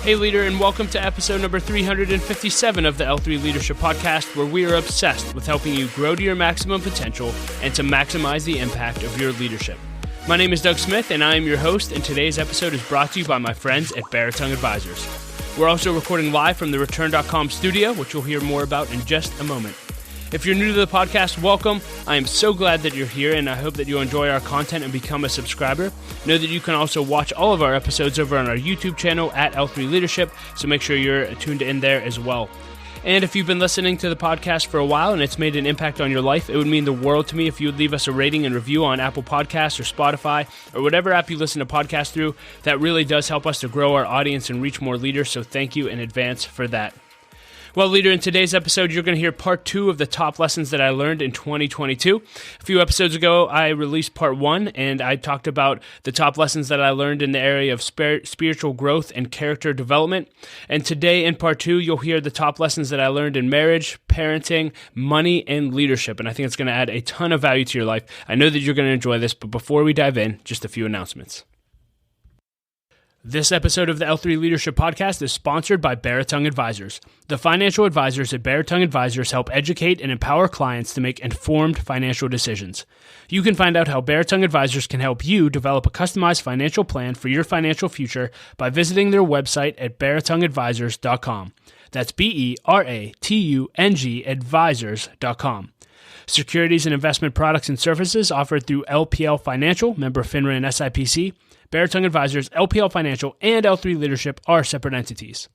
Hey leader, and welcome to episode number 357 of the L3 Leadership Podcast, where we are obsessed with helping you grow to your maximum potential and to maximize the impact of your leadership. My name is Doug Smith, and I am your host, and today's episode is brought to you by my friends at Baritone Advisors. We're also recording live from the Return.com studio, which you'll hear more about in just a moment. If you're new to the podcast, welcome. I am so glad that you're here, and I hope that you'll enjoy our content and become a subscriber. Know that you can also watch all of our episodes over on our YouTube channel at L3 Leadership, so make sure you're tuned in there as well. And if you've been listening to the podcast for a while and it's made an impact on your life, it would mean the world to me if you would leave us a rating and review on Apple Podcasts or Spotify or whatever app you listen to podcasts through. That really does help us to grow our audience and reach more leaders, so thank you in advance for that. Well, leader, in today's episode, you're going to hear part 2 of the top lessons that I learned in 2022. A few episodes ago, I released part 1, and I talked about the top lessons that I learned in the area of spiritual growth and character development. And today, in part 2, you'll hear the top lessons that I learned in marriage, parenting, money, and leadership. And I think it's going to add a ton of value to your life. I know that you're going to enjoy this, but before we dive in, just a few announcements. This episode of the L3 Leadership Podcast is sponsored by Baritone Advisors. The financial advisors at Baritone Advisors help educate and empower clients to make informed financial decisions. You can find out how Baritone Advisors can help you develop a customized financial plan for your financial future by visiting their website at baritoneadvisors.com. That's BERATUNG advisors.com. Securities and investment products and services offered through LPL Financial, member FINRA and SIPC. Baritone Advisors, LPL Financial, and L3 Leadership are separate entities.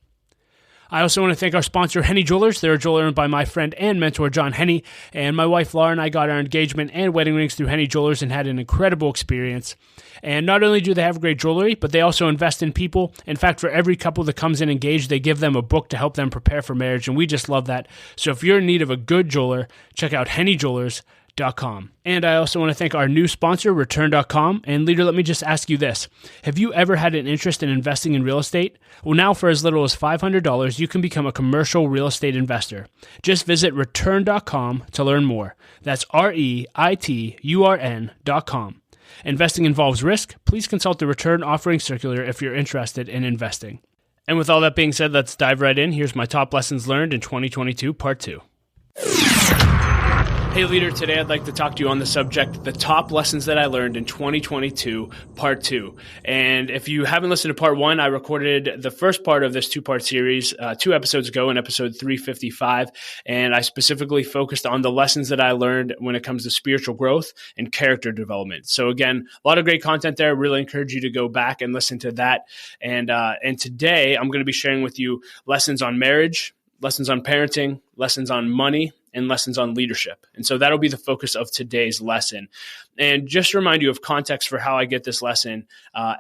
I also want to thank our sponsor, Henny Jewelers. They're a jeweler owned by my friend and mentor, John Henny. And my wife, Laura, and I got our engagement and wedding rings through Henny Jewelers and had an incredible experience. And not only do they have great jewelry, but they also invest in people. In fact, for every couple that comes in engaged, they give them a book to help them prepare for marriage. And we just love that. So if you're in need of a good jeweler, check out hennyjewelers.com. And I also want to thank our new sponsor, Return.com. And leader, let me just ask you this. Have you ever had an interest in investing in real estate? Well, now for as little as $500, you can become a commercial real estate investor. Just visit Return.com to learn more. That's REITURN.com. Investing involves risk. Please consult the Return Offering Circular if you're interested in investing. And with all that being said, let's dive right in. Here's my top lessons learned in 2022, part 2. Hey leader, today I'd like to talk to you on the subject, the top lessons that I learned in 2022, part 2. And if you haven't listened to part 1, I recorded the first part of this 2-part series 2 episodes ago in episode 355. And I specifically focused on the lessons that I learned when it comes to spiritual growth and character development. So again, a lot of great content there. Really encourage you to go back and listen to that. And today I'm going to be sharing with you lessons on marriage, lessons on parenting, lessons on money, and lessons on leadership. And so that'll be the focus of today's lesson. And just to remind you of context for how I get this lesson,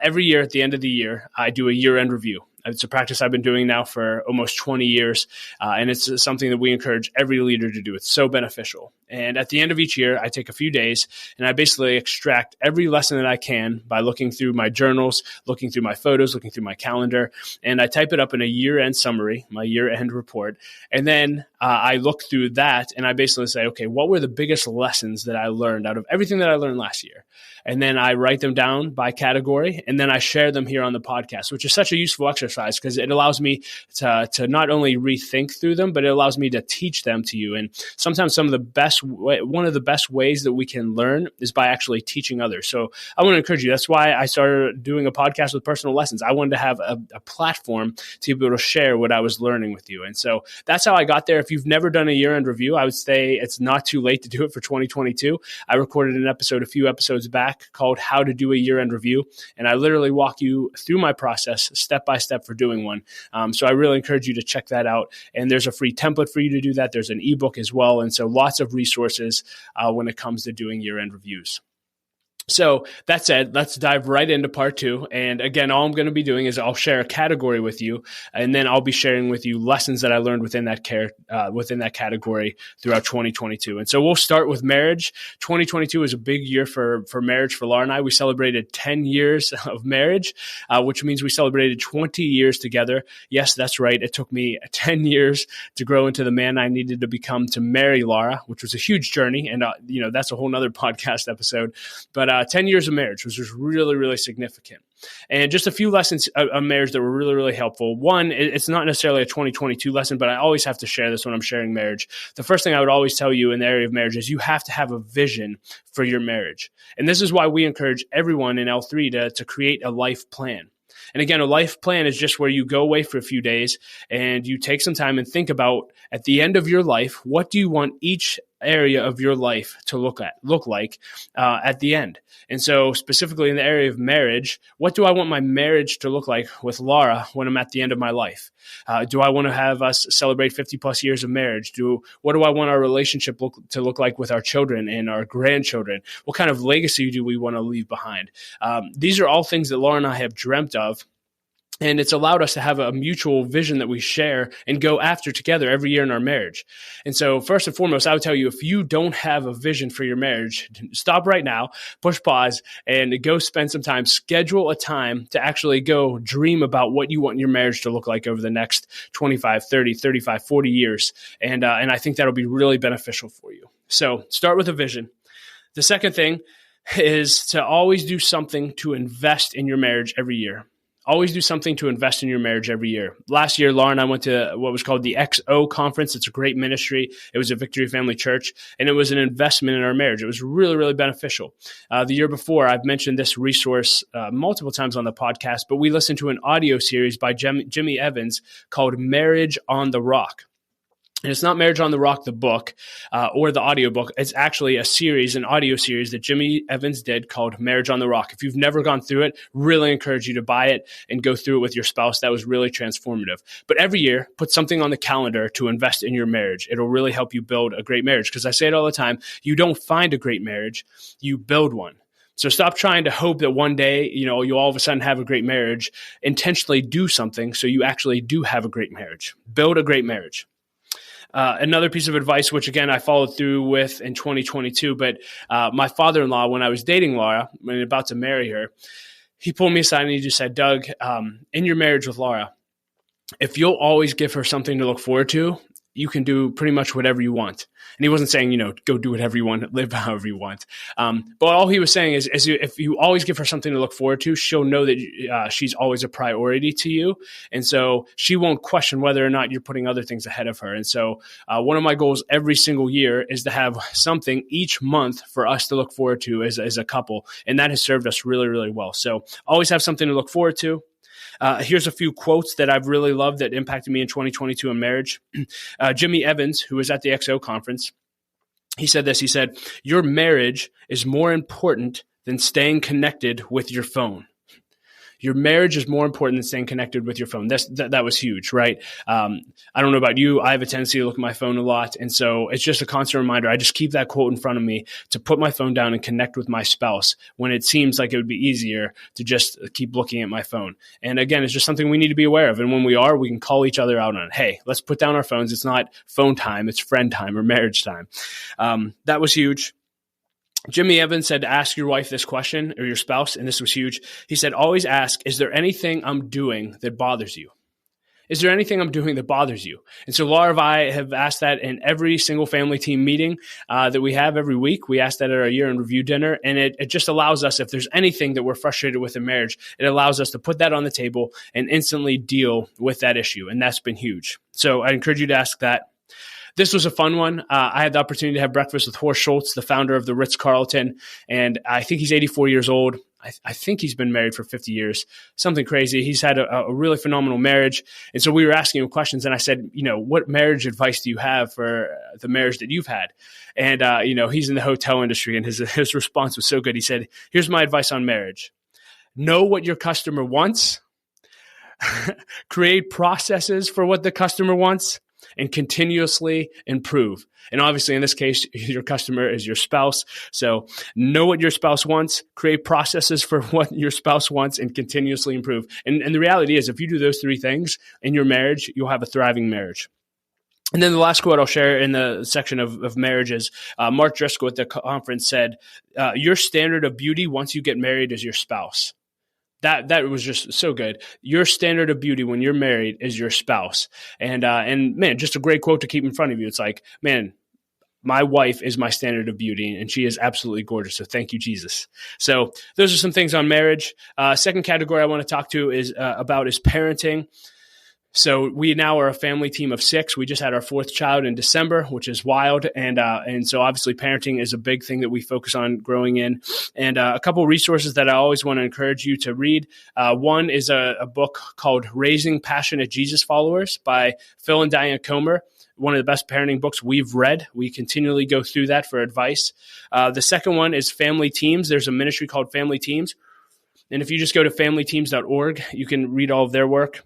every year at the end of the year, I do a year-end review. It's a practice I've been doing now for almost 20 years, and it's something that we encourage every leader to do. It's so beneficial. And at the end of each year, I take a few days, and I basically extract every lesson that I can by looking through my journals, looking through my photos, looking through my calendar, and I type it up in a year-end summary, my year-end report. And then I look through that, and I basically say, okay, what were the biggest lessons that I learned out of everything that I learned last year? And then I write them down by category, and then I share them here on the podcast, which is such a useful exercise because it allows me to not only rethink through them, but it allows me to teach them to you. And sometimes one of the best ways that we can learn is by actually teaching others. So I want to encourage you. That's why I started doing a podcast with personal lessons. I wanted to have a platform to be able to share what I was learning with you. And so that's how I got there. If you've never done a year-end review, I would say it's not too late to do it for 2022. I recorded an episode a few episodes back called How to Do a Year-End Review. And I literally walk you through my process step by step for doing one. So I really encourage you to check that out. And there's a free template for you to do that. There's an ebook as well. And so lots of resources when it comes to doing year-end reviews. So that said, let's dive right into part 2. And again, all I'm going to be doing is I'll share a category with you, and then I'll be sharing with you lessons that I learned within that category throughout 2022. And so we'll start with marriage. 2022 is a big year for marriage for Laura and I. We celebrated 10 years of marriage, which means we celebrated 20 years together. Yes, that's right. It took me 10 years to grow into the man I needed to become to marry Laura, which was a huge journey. And, that's a whole nother podcast episode. But 10 years of marriage, which was really, really significant. And just a few lessons of marriage that were really, really helpful. One, it's not necessarily a 2022 lesson, but I always have to share this when I'm sharing marriage. The first thing I would always tell you in the area of marriage is you have to have a vision for your marriage. And this is why we encourage everyone in L3 to create a life plan. And again, a life plan is just where you go away for a few days and you take some time and think about, at the end of your life, what do you want each area of your life to look like at the end. And so specifically in the area of marriage, what do I want my marriage to look like with Laura when I'm at the end of my life? Do I want to have us celebrate 50 plus years of marriage? What do I want our relationship to look like with our children and our grandchildren? What kind of legacy do we want to leave behind? These are all things that Laura and I have dreamt of. And it's allowed us to have a mutual vision that we share and go after together every year in our marriage. And so first and foremost, I would tell you, if you don't have a vision for your marriage, stop right now, push pause, and go spend some time. Schedule a time to actually go dream about what you want your marriage to look like over the next 25, 30, 35, 40 years. And I think that'll be really beneficial for you. So start with a vision. The second thing is to always do something to invest in your marriage every year. Always do something to invest in your marriage every year. Last year, Laura and I went to what was called the XO conference. It's a great ministry. It was a Victory Family Church, and it was an investment in our marriage. It was really, really beneficial. The year before, I've mentioned this resource multiple times on the podcast, but we listened to an audio series by Jimmy Evans called Marriage on the Rock. And it's not Marriage on the Rock, the book, or the audiobook. It's actually an audio series that Jimmy Evans did called Marriage on the Rock. If you've never gone through it, really encourage you to buy it and go through it with your spouse. That was really transformative. But every year, put something on the calendar to invest in your marriage. It'll really help you build a great marriage. Because I say it all the time, you don't find a great marriage, you build one. So stop trying to hope that one day, you'll all of a sudden have a great marriage. Intentionally do something so you actually do have a great marriage. Build a great marriage. Another piece of advice, which again, I followed through with in 2022, but my father-in-law, when I was dating Laura, when about to marry her, he pulled me aside and he just said, Doug, in your marriage with Laura, if you'll always give her something to look forward to, you can do pretty much whatever you want. And he wasn't saying, go do whatever you want, live however you want. But all he was saying is if you always give her something to look forward to, she'll know that she's always a priority to you. And so she won't question whether or not you're putting other things ahead of her. And so one of my goals every single year is to have something each month for us to look forward to as a couple. And that has served us really, really well. So always have something to look forward to. Here's a few quotes that I've really loved that impacted me in 2022 in marriage. Jimmy Evans, who was at the XO conference, he said this. He said, your marriage is more important than staying connected with your phone. Your marriage is more important than staying connected with your phone. That was huge, right? I don't know about you. I have a tendency to look at my phone a lot. And so it's just a constant reminder. I just keep that quote in front of me to put my phone down and connect with my spouse when it seems like it would be easier to just keep looking at my phone. And again, it's just something we need to be aware of. And when we are, we can call each other out on it. Hey, let's put down our phones. It's not phone time. It's friend time or marriage time. That was huge. Jimmy Evans said to ask your wife this question, or your spouse, and this was huge. He said, always ask, is there anything I'm doing that bothers you? Is there anything I'm doing that bothers you? And so Laura and I have asked that in every single family team meeting that we have every week. We ask that at our year in review dinner. And it just allows us, if there's anything that we're frustrated with in marriage, it allows us to put that on the table and instantly deal with that issue. And that's been huge. So I encourage you to ask that. This was a fun one. I had the opportunity to have breakfast with Horst Schultz, the founder of the Ritz-Carlton, and I think he's 84 years old. I think he's been married for 50 years, something crazy. He's had a really phenomenal marriage. And so we were asking him questions, and I said, what marriage advice do you have for the marriage that you've had? And, he's in the hotel industry, and his response was so good. He said, here's my advice on marriage. Know what your customer wants, create processes for what the customer wants, and continuously improve. And obviously, in this case, your customer is your spouse. So know what your spouse wants, create processes for what your spouse wants, and continuously improve. And the reality is, if you do those three things in your marriage, you'll have a thriving marriage. And then the last quote I'll share in the section of marriages, Mark Driscoll at the conference said, your standard of beauty once you get married is your spouse. That was just so good. Your standard of beauty when you're married is your spouse. And man, just a great quote to keep in front of you. It's like, man, My wife is my standard of beauty, and she is absolutely gorgeous. So thank you, Jesus. So those are some things on marriage. Second category I want to talk to is about is parenting. So we now are a family team of 6. We just had our 4th child in December, which is wild. And so obviously parenting is a big thing that we focus on growing in. And a couple of resources that I always want to encourage you to read. One is a book called Raising Passionate Jesus Followers by Phil and Diane Comer. One of the best parenting books we've read. We continually go through that for advice. The second one is Family Teams. There's a ministry called Family Teams. And if you just go to familyteams.org, you can read all of their work.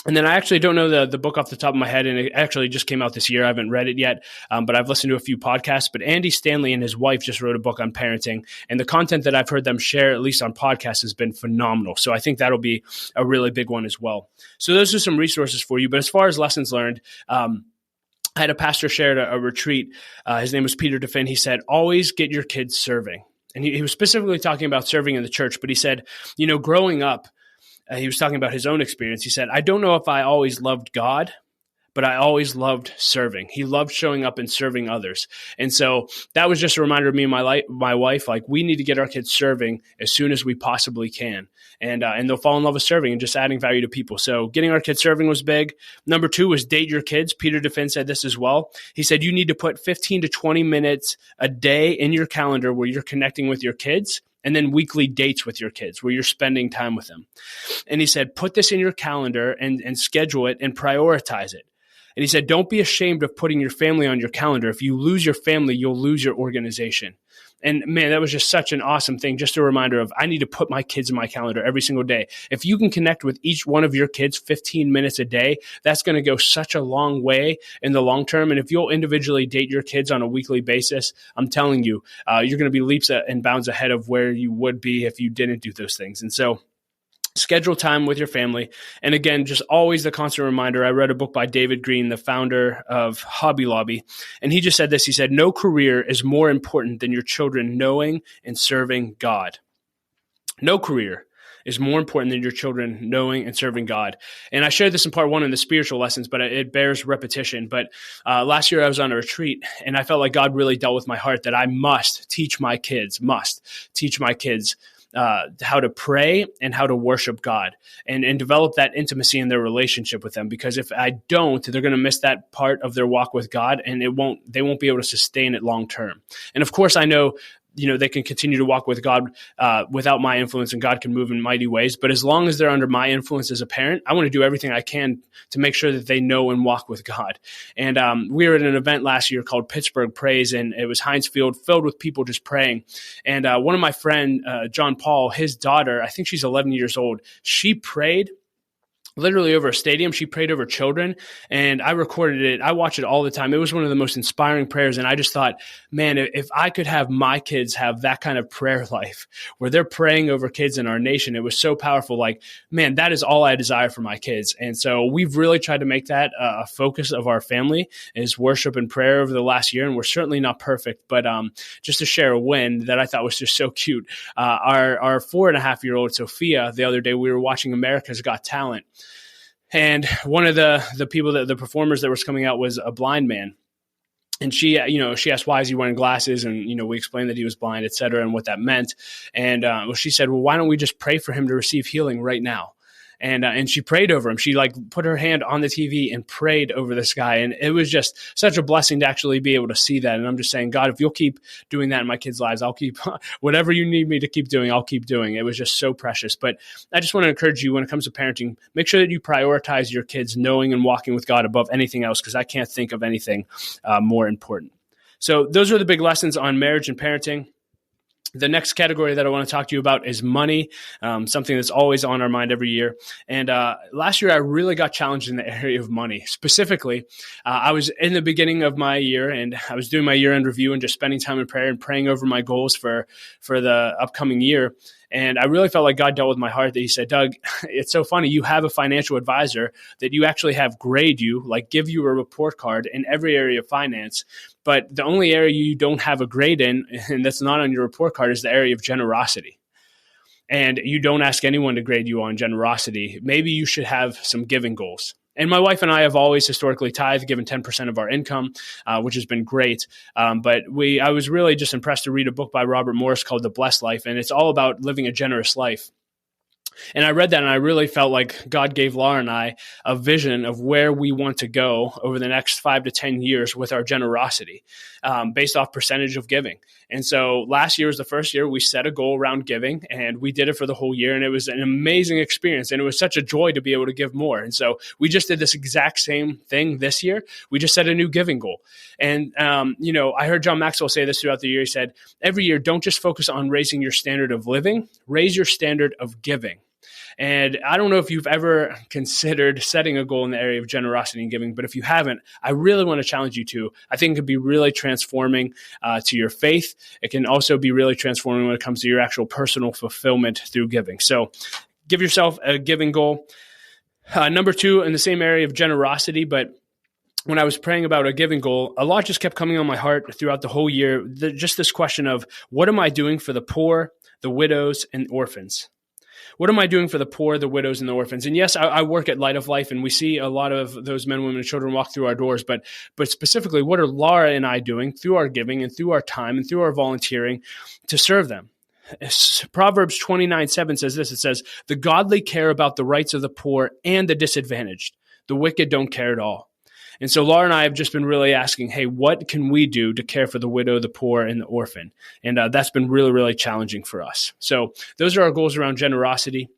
And then I actually don't know the book off the top of my head, and it actually just came out this year. I haven't read it yet, but I've listened to a few podcasts. But Andy Stanley and his wife just wrote a book on parenting, and the content that I've heard them share, at least on podcasts, has been phenomenal. So I think that'll be a really big one as well. So those are some resources for you. But as far as lessons learned, I had a pastor share at a retreat. His name was Peter DeFinn. He said, always get your kids serving. And he was specifically talking about serving in the church, but he said, growing up, he was talking about his own experience. He said, I don't know if I always loved God, but I always loved serving. He loved showing up and serving others. And so that was just a reminder of me and my wife, like we need to get our kids serving as soon as we possibly can. And they'll fall in love with serving and just adding value to people. So getting our kids serving was big. Number 2 was date your kids. Peter DeFinn said this as well. He said, you need to put 15 to 20 minutes a day in your calendar where you're connecting with your kids, and then weekly dates with your kids where you're spending time with them. And he said, put this in your calendar and schedule it and prioritize it. And he said, don't be ashamed of putting your family on your calendar. If you lose your family, you'll lose your organization. And man, that was just such an awesome thing. Just a reminder of, I need to put my kids in my calendar every single day. If you can connect with each one of your kids 15 minutes a day, that's going to go such a long way in the long term. And if you'll individually date your kids on a weekly basis, I'm telling you, you're going to be leaps and bounds ahead of where you would be if you didn't do those things. And so schedule time with your family. And again, just always the constant reminder. I read a book by David Green, the founder of Hobby Lobby, and he just said this. He said, no career is more important than your children knowing and serving God. No career is more important than your children knowing and serving God. And I shared this in part 1 in the spiritual lessons, but it bears repetition. But last year I was on a retreat, and I felt like God really dealt with my heart that I must teach my kids how to pray and how to worship God and develop that intimacy in their relationship with them. Because if I don't, they're going to miss that part of their walk with God, and they won't be able to sustain it long term. And of course, I know they can continue to walk with God without my influence, and God can move in mighty ways. But as long as they're under my influence as a parent, I want to do everything I can to make sure that they know and walk with God. And we were at an event last year called Pittsburgh Praise, and it was Heinz Field filled with people just praying. And one of my friend, John Paul, his daughter, I think she's 11 years old, she prayed literally over a stadium. She prayed over children, and I recorded it. I watch it all the time. It was one of the most inspiring prayers. And I just thought, man, if I could have my kids have that kind of prayer life where they're praying over kids in our nation, it was so powerful. Like, man, that is all I desire for my kids. And so we've really tried to make that a focus of our family is worship and prayer over the last year. And we're certainly not perfect, but just to share a win that I thought was just so cute. Our 4.5-year-old Sophia, the other day, we were watching America's Got Talent. And one of the people the performers that was coming out was a blind man. And she asked, why is he wearing glasses? And, we explained that he was blind, et cetera, and what that meant. And she said, well, why don't we just pray for him to receive healing right now? And she prayed over him. She put her hand on the TV and prayed over this guy. And it was just such a blessing to actually be able to see that. And I'm just saying, God, if you'll keep doing that in my kids' lives, I'll keep whatever you need me to keep doing, I'll keep doing. It was just so precious. But I just want to encourage you when it comes to parenting, make sure that you prioritize your kids knowing and walking with God above anything else, because I can't think of anything more important. So those are the big lessons on marriage and parenting. The next category that I want to talk to you about is money, something that's always on our mind every year. And last year, I really got challenged in the area of money. Specifically, I was in the beginning of my year, and I was doing my year-end review and just spending time in prayer and praying over my goals for the upcoming year. And I really felt like God dealt with my heart that he said, Doug, it's so funny. You have a financial advisor that you actually have grade you, give you a report card in every area of finance. But the only area you don't have a grade in, and that's not on your report card, is the area of generosity. And you don't ask anyone to grade you on generosity. Maybe you should have some giving goals. And my wife and I have always historically tithed, given 10% of our income, which has been great. But I was really just impressed to read a book by Robert Morris called The Blessed Life, and it's all about living a generous life. And I read that and I really felt like God gave Laura and I a vision of where we want to go over the next 5 to 10 years with our generosity, based off percentage of giving. And so last year was the first year we set a goal around giving, and we did it for the whole year. And it was an amazing experience. And it was such a joy to be able to give more. And so we just did this exact same thing this year. We just set a new giving goal. And, I heard John Maxwell say this throughout the year. He said, every year, don't just focus on raising your standard of living, raise your standard of giving. And I don't know if you've ever considered setting a goal in the area of generosity and giving, but if you haven't, I really want to challenge you to. I think it could be really transforming to your faith. It can also be really transforming when it comes to your actual personal fulfillment through giving. So give yourself a giving goal. Number 2, in the same area of generosity, but when I was praying about a giving goal, a lot just kept coming on my heart throughout the whole year. Just this question of, what am I doing for the poor, the widows, and orphans? What am I doing for the poor, the widows, and the orphans? And yes, I work at Light of Life, and we see a lot of those men, women, and children walk through our doors. But specifically, what are Laura and I doing through our giving and through our time and through our volunteering to serve them? Proverbs 29:7 says this. It says, the godly care about the rights of the poor and the disadvantaged. The wicked don't care at all. And so Laura and I have just been really asking, hey, what can we do to care for the widow, the poor, and the orphan? And that's been really, really challenging for us. So those are our goals around generosity.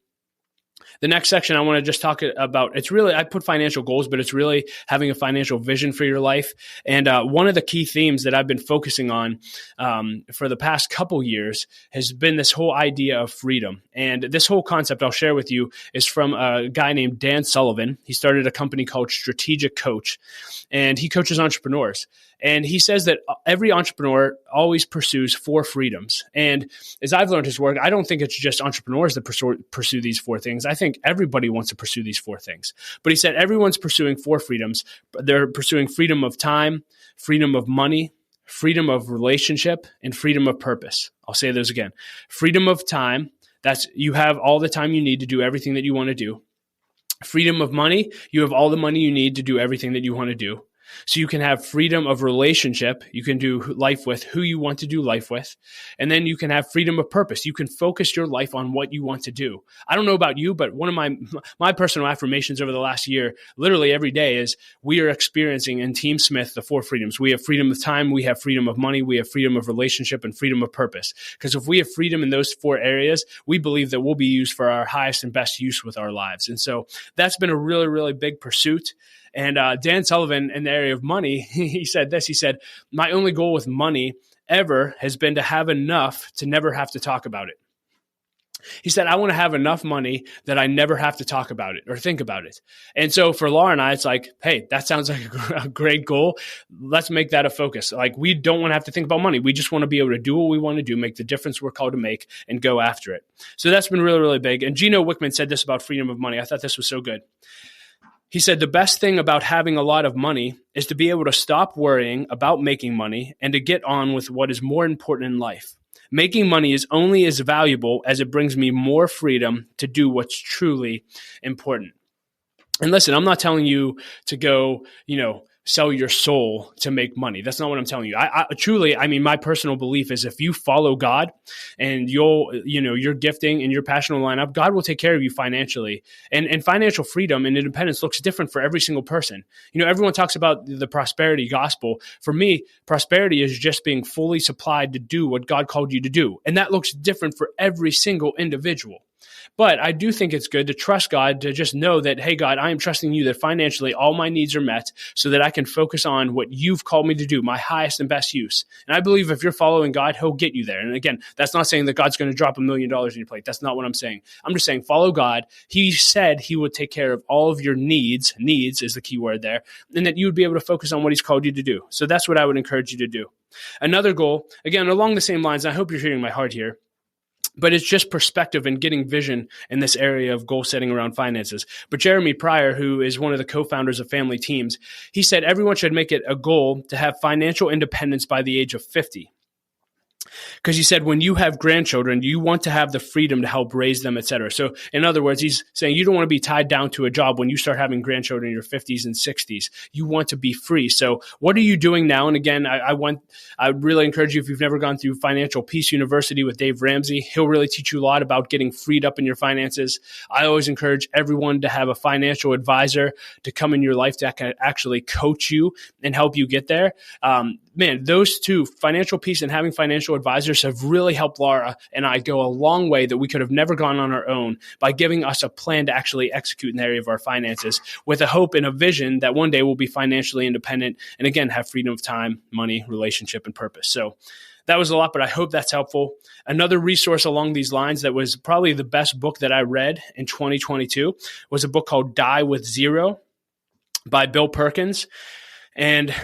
The next section I want to just talk about, it's really, I put financial goals, but it's really having a financial vision for your life. And one of the key themes that I've been focusing on for the past couple years has been this whole idea of freedom. And this whole concept I'll share with you is from a guy named Dan Sullivan. He started a company called Strategic Coach, and he coaches entrepreneurs. And he says that every entrepreneur always pursues 4 freedoms. And as I've learned his work, I don't think it's just entrepreneurs that pursue these 4 things. I think everybody wants to pursue these 4 things. But he said everyone's pursuing 4 freedoms. They're pursuing freedom of time, freedom of money, freedom of relationship, and freedom of purpose. I'll say those again. Freedom of time, that's you have all the time you need to do everything that you want to do. Freedom of money, you have all the money you need to do everything that you want to do. So you can have freedom of relationship. You can do life with who you want to do life with. And then you can have freedom of purpose. You can focus your life on what you want to do. I don't know about you, but one of my personal affirmations over the last year, literally every day, is we are experiencing in Team Smith the 4 freedoms. We have freedom of time, we have freedom of money, we have freedom of relationship, and freedom of purpose. Because if we have freedom in those 4 areas, we believe that we'll be used for our highest and best use with our lives. And so that's been a really, really big pursuit. And Dan Sullivan, in the area of money, he said this. He said, my only goal with money ever has been to have enough to never have to talk about it. He said, I want to have enough money that I never have to talk about it or think about it. And so for Laura and I, it's like, hey, that sounds like a great goal. Let's make that a focus. Like, we don't want to have to think about money. We just want to be able to do what we want to do, make the difference we're called to make, and go after it. So that's been really, really big. And Gino Wickman said this about freedom of money. I thought this was so good. He said, the best thing about having a lot of money is to be able to stop worrying about making money and to get on with what is more important in life. Making money is only as valuable as it brings me more freedom to do what's truly important. And listen, I'm not telling you to go, sell your soul to make money. That's not what I'm telling you. I truly, my personal belief is if you follow God and your gifting and your passion will line up, God will take care of you financially. And financial freedom and independence looks different for every single person. Everyone talks about the prosperity gospel. For me, prosperity is just being fully supplied to do what God called you to do. And that looks different for every single individual. But I do think it's good to trust God, to just know that, hey, God, I am trusting you that financially all my needs are met so that I can focus on what you've called me to do, my highest and best use. And I believe if you're following God, he'll get you there. And again, that's not saying that God's going to drop $1 million in your plate. That's not what I'm saying. I'm just saying follow God. He said he would take care of all of your needs. Needs is the key word there. And that you would be able to focus on what he's called you to do. So that's what I would encourage you to do. Another goal, again, along the same lines, I hope you're hearing my heart here, but it's just perspective and getting vision in this area of goal setting around finances. But Jeremy Pryor, who is one of the co-founders of Family Teams, he said everyone should make it a goal to have financial independence by the age of 50. Because he said when you have grandchildren, you want to have the freedom to help raise them, et cetera. So in other words, he's saying you don't want to be tied down to a job when you start having grandchildren in your 50s and 60s. You want to be free. So what are you doing now? And again, I really encourage you, if you've never gone through Financial Peace University with Dave Ramsey, he'll really teach you a lot about getting freed up in your finances. I always encourage everyone to have a financial advisor to come in your life that can actually coach you and help you get there. Man, those two, financial peace and having financial advisors, have really helped Laura and I go a long way that we could have never gone on our own by giving us a plan to actually execute in the area of our finances with a hope and a vision that one day we'll be financially independent and again, have freedom of time, money, relationship, and purpose. So that was a lot, but I hope that's helpful. Another resource along these lines that was probably the best book that I read in 2022 was a book called Die with Zero by Bill Perkins. And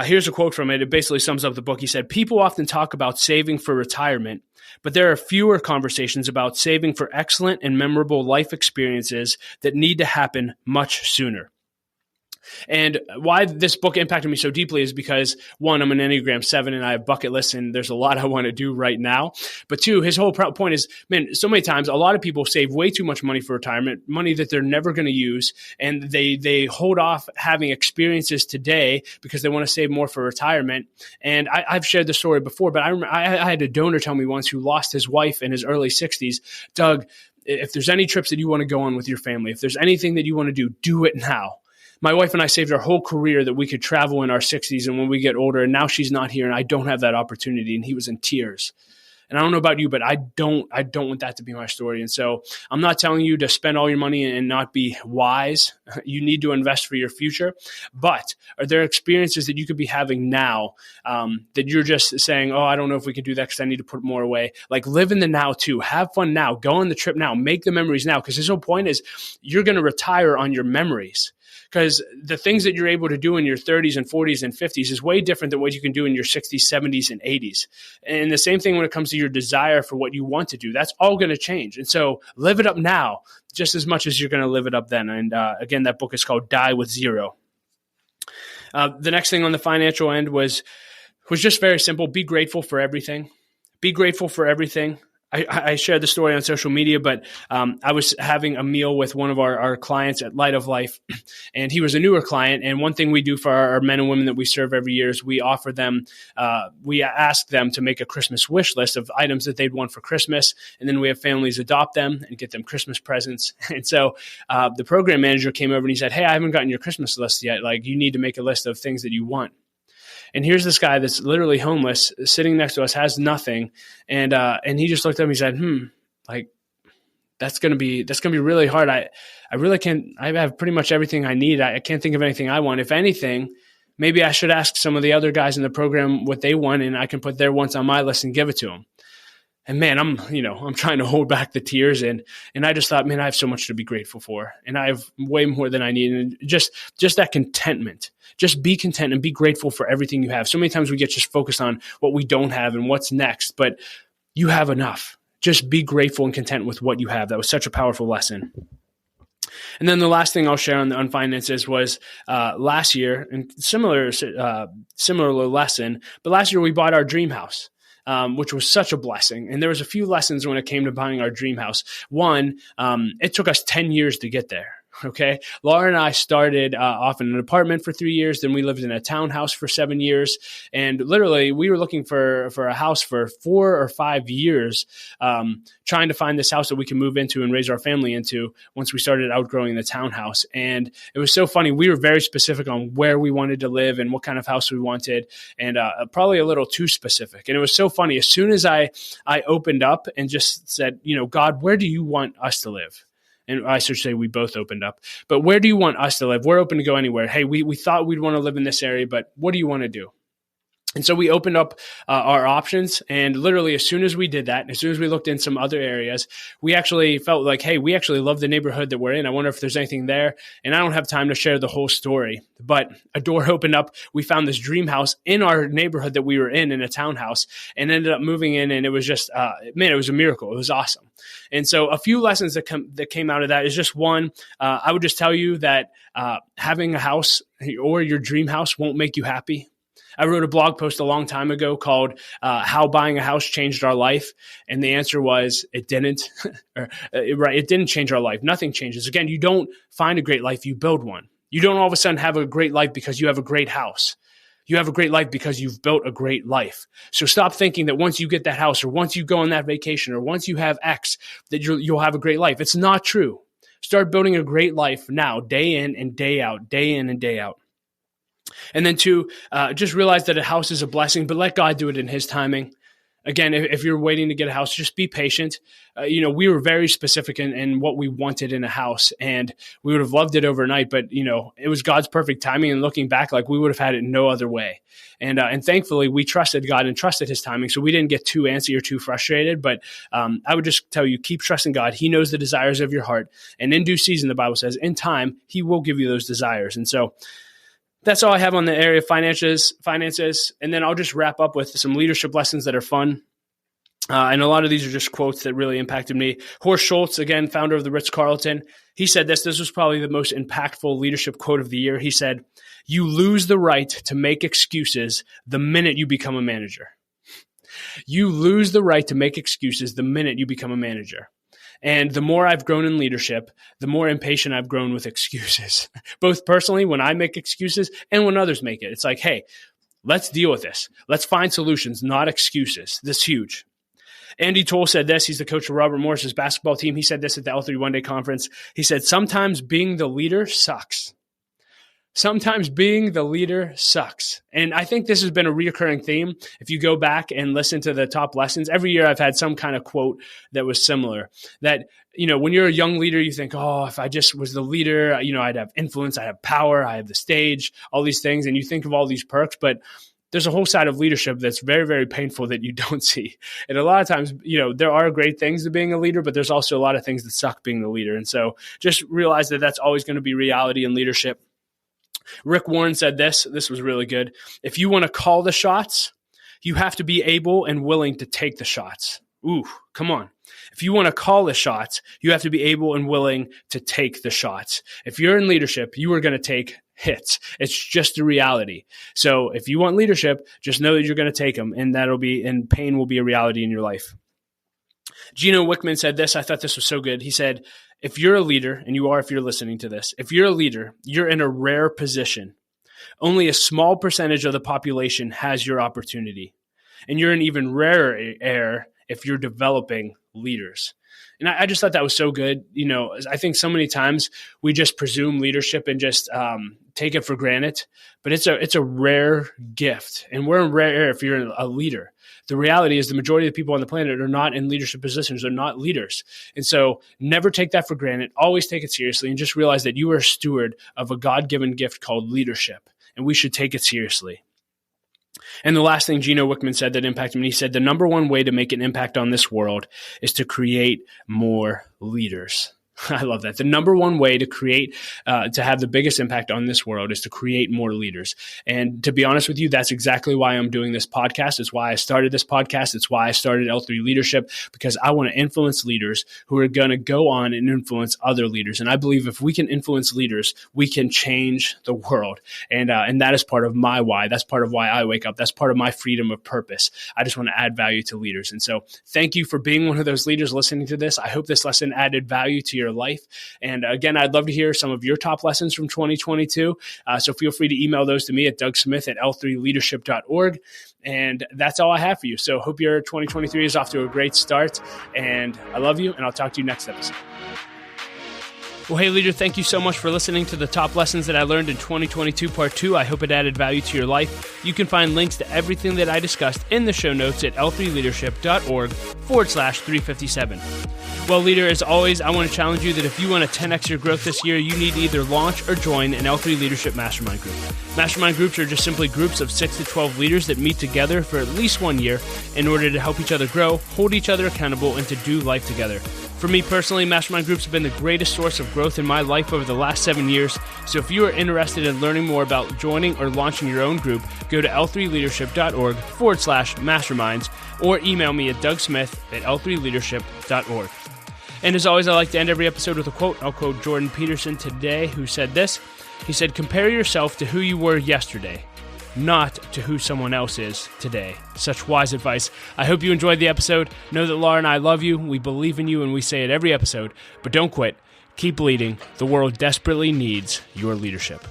here's a quote from it. It basically sums up the book. He said, "People often talk about saving for retirement, but there are fewer conversations about saving for excellent and memorable life experiences that need to happen much sooner." And why this book impacted me so deeply is because, one, I'm an Enneagram 7 and I have bucket lists and there's a lot I want to do right now. But two, his whole point is, man, so many times a lot of people save way too much money for retirement, money that they're never going to use. And they hold off having experiences today because they want to save more for retirement. And I've shared this story before, but I had a donor tell me once who lost his wife in his early 60s, Doug, if there's any trips that you want to go on with your family, if there's anything that you want to do it now. My wife and I saved our whole career that we could travel in our 60s and when we get older, and now she's not here and I don't have that opportunity. And he was in tears. And I don't know about you, but I don't want that to be my story. And so I'm not telling you to spend all your money and not be wise. You need to invest for your future. But are there experiences that you could be having now that you're just saying, oh, I don't know if we can do that because I need to put more away? Like, live in the now too. Have fun now. Go on the trip now. Make the memories now. Because his whole point is you're going to retire on your memories. Because the things that you're able to do in your 30s and 40s and 50s is way different than what you can do in your 60s, 70s, and 80s. And the same thing when it comes to your desire for what you want to do. That's all going to change. And so live it up now just as much as you're going to live it up then. And again, that book is called Die with Zero. The next thing on the financial end was just very simple. Be grateful for everything. Be grateful for everything. I shared the story on social media, but I was having a meal with one of our clients at Light of Life, and he was a newer client. And one thing we do for our men and women that we serve every year is we offer them, we ask them to make a Christmas wish list of items that they'd want for Christmas. And then we have families adopt them and get them Christmas presents. And so the program manager came over and he said, "Hey, I haven't gotten your Christmas list yet. Like, you need to make a list of things that you want." And here's this guy that's literally homeless sitting next to us, has nothing. And he just looked up and he said, like, that's going to be really hard. I really can't, I have pretty much everything I need. I can't think of anything I want. If anything, maybe I should ask some of the other guys in the program what they want and I can put their wants on my list and give it to them. And man, I'm trying to hold back the tears and I just thought, man, I have so much to be grateful for and I have way more than I need. And just that contentment, just be content and be grateful for everything you have. So many times we get just focused on what we don't have and what's next, but you have enough. Just be grateful and content with what you have. That was such a powerful lesson. And then the last thing I'll share on finances was last year, and similar lesson, but last year we bought our dream house. Which was such a blessing. And there was a few lessons when it came to buying our dream house. One, it took us 10 years to get there. Okay. Laura and I started off in an apartment for 3 years. Then we lived in a townhouse for 7 years. And literally we were looking for a house for 4 or 5 years, trying to find this house that we can move into and raise our family into once we started outgrowing the townhouse. And it was so funny. We were very specific on where we wanted to live and what kind of house we wanted, and probably a little too specific. And it was so funny. As soon as I opened up and just said, God, where do you want us to live? And I should say we both opened up. But where do you want us to live? We're open to go anywhere. Hey, we thought we'd want to live in this area, but what do you want to do? And so we opened up our options. And literally as soon as we did that, as soon as we looked in some other areas, we actually felt like, hey, we actually love the neighborhood that we're in. I wonder if there's anything there. And I don't have time to share the whole story, but a door opened up. We found this dream house in our neighborhood that we were in a townhouse, and ended up moving in. And it was just, it was a miracle. It was awesome. And so a few lessons that came out of that is just one, I would just tell you that having a house or your dream house won't make you happy. I wrote a blog post a long time ago called How Buying a House Changed Our Life. And the answer was it didn't. It didn't change our life. Nothing changes. Again, you don't find a great life, you build one. You don't all of a sudden have a great life because you have a great house. You have a great life because you've built a great life. So stop thinking that once you get that house or once you go on that vacation or once you have X, that you'll have a great life. It's not true. Start building a great life now, day in and day out, day in and day out. And then two, just realize that a house is a blessing, but let God do it in his timing. Again, if you're waiting to get a house, just be patient. We were very specific in what we wanted in a house, and we would have loved it overnight, but, it was God's perfect timing. And looking back, like we would have had it no other way. And thankfully, we trusted God and trusted his timing, so we didn't get too antsy or too frustrated. But I would just tell you, keep trusting God. He knows the desires of your heart. And in due season, the Bible says, in time, he will give you those desires. And so that's all I have on the area of finances. And then I'll just wrap up with some leadership lessons that are fun. And a lot of these are just quotes that really impacted me. Horst Schultz, again, founder of the Ritz-Carlton, he said this. This was probably the most impactful leadership quote of the year. He said, "You lose the right to make excuses the minute you become a manager." You lose the right to make excuses the minute you become a manager. And the more I've grown in leadership, the more impatient I've grown with excuses, both personally when I make excuses and when others make it. It's like, hey, let's deal with this. Let's find solutions, not excuses. This is huge. Andy Toll said this. He's the coach of Robert Morris's basketball team. He said this at the L3 One Day Conference. He said, sometimes being the leader sucks. Sometimes being the leader sucks. And I think this has been a recurring theme. If you go back and listen to the top lessons, every year I've had some kind of quote that was similar. That, when you're a young leader, you think, oh, if I just was the leader, I'd have influence, I'd have power, I have the stage, all these things. And you think of all these perks, but there's a whole side of leadership that's very, very painful that you don't see. And a lot of times, there are great things to being a leader, but there's also a lot of things that suck being the leader. And so just realize that that's always going to be reality in leadership. Rick Warren said this. This was really good. If you want to call the shots, you have to be able and willing to take the shots. Ooh, come on. If you want to call the shots, you have to be able and willing to take the shots. If you're in leadership, you are going to take hits. It's just a reality. So if you want leadership, just know that you're going to take them, and and pain will be a reality in your life. Gino Wickman said this. I thought this was so good. He said, if you're a leader, and you are if you're listening to this, if you're a leader, you're in a rare position. Only a small percentage of the population has your opportunity. And you're an even rarer air if you're developing leaders. And I just thought that was so good. I think so many times we just presume leadership and just take it for granted, but it's a rare gift. And we're in rare air if you're a leader. The reality is the majority of the people on the planet are not in leadership positions. They're not leaders. And so never take that for granted. Always take it seriously and just realize that you are a steward of a God-given gift called leadership, and we should take it seriously. And the last thing Gino Wickman said that impacted me, he said, the number one way to make an impact on this world is to create more leaders. I love that. The number one way to create, to have the biggest impact on this world is to create more leaders. And to be honest with you, that's exactly why I'm doing this podcast. It's why I started this podcast. It's why I started L3 Leadership, because I want to influence leaders who are going to go on and influence other leaders. And I believe if we can influence leaders, we can change the world. And that is part of my why. That's part of why I wake up. That's part of my freedom of purpose. I just want to add value to leaders. And so thank you for being one of those leaders listening to this. I hope this lesson added value to your life. And again, I'd love to hear some of your top lessons from 2022. So feel free to email those to me at dougsmith@l3leadership.org. And that's all I have for you. So hope your 2023 is off to a great start. And I love you, and I'll talk to you next episode. Well, hey, leader, thank you so much for listening to the top lessons that I learned in 2022 Part 2. I hope it added value to your life. You can find links to everything that I discussed in the show notes at l3leadership.org/357. Well, leader, as always, I want to challenge you that if you want to 10x your growth this year, you need to either launch or join an L3 Leadership Mastermind Group. Mastermind groups are just simply groups of 6 to 12 leaders that meet together for at least 1 year in order to help each other grow, hold each other accountable, and to do life together. For me personally, mastermind groups have been the greatest source of growth in my life over the last 7 years. So if you are interested in learning more about joining or launching your own group, go to l3leadership.org/masterminds or email me at dougsmith@l3leadership.org. And as always, I like to end every episode with a quote. I'll quote Jordan Peterson today, who said this. He said, compare yourself to who you were yesterday. not to who someone else is today. Such wise advice. I hope you enjoyed the episode. Know that Laura and I love you. We believe in you, and we say it every episode. But don't quit. Keep leading. The world desperately needs your leadership.